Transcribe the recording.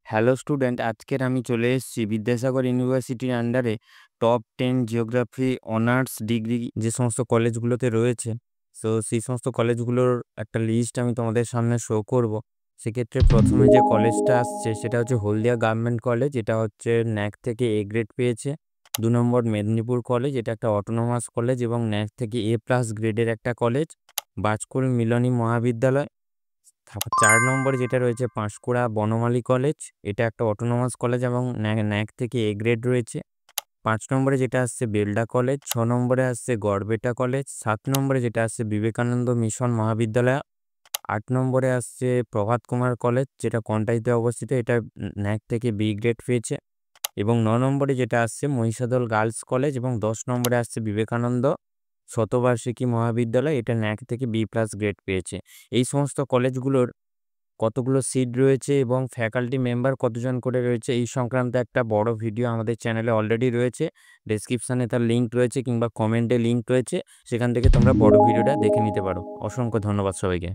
Hello student, আজকের আমি চলে এসেছি বিদ্যাসাগর ইউনিভার্সিটির আন্ডারে টপ 10 জিওগ্রাফি অনার্স ডিগ্রি যে সমস্ত কলেজগুলোতে রয়েছে। সেই সমস্ত কলেজগুলোর একটা লিস্ট আমি তোমাদের সামনে শো করব। সেক্ষেত্রে প্রথমে যে কলেজটা আসছে সেটা হচ্ছে হলদিয়া গভর্নমেন্ট কলেজ, এটা হচ্ছে ন্যাক থেকে এ গ্রেড পেয়েছে। 2 নম্বর মেদিনীপুর কলেজ, এটা একটা অটোনোমাস কলেজ এবং ন্যাক থেকে এ+ গ্রেডের একটা কলেজ। বাজকুল মিলনী মহাবিদ্যালয়। 4 নম্বরে যেটা রয়েছে পাঁশকুড়া বনমালী কলেজ, এটা একটা অটোনোমাস কলেজ এবং ন্যাক থেকে এ গ্রেড রয়েছে। 5 নম্বরে যেটা আসছে বেলডা কলেজ। 6 নম্বরে আসছে গড়বেটা কলেজ। 7 নম্বরে যেটা আসছে বিবেকানন্দ মিশন মহাবিদ্যালয়। 8 নম্বরে আসছে প্রভাত কুমার কলেজ, যেটা কন্টাইতে অবস্থিত, এটা ন্যাক থেকে বি গ্রেড পেয়েছে। এবং 9 নম্বরে যেটা আসছে মহিষাদল গার্লস কলেজ এবং 10 নম্বরে আসছে বিবেকানন্দ শতবার্ষিকী মহাবিদ্যালয়, এটা ন্যাক থেকে বি+ গ্রেড পেয়েছে। এই সমস্ত কলেজগুলোর কতগুলো সিট রয়েছে এবং ফ্যাকাল্টি মেম্বার কতজন করে রয়েছে এই সংক্রান্ত একটা বড় ভিডিও আমাদের চ্যানেলে অলরেডি রয়েছে। ডেসক্রিপশানে তার লিঙ্ক রয়েছে কিংবা কমেন্টে লিঙ্ক রয়েছে, সেখান থেকে তোমরা বড় ভিডিওটা দেখে নিতে পারো। অসংখ্য ধন্যবাদ সবাইকে।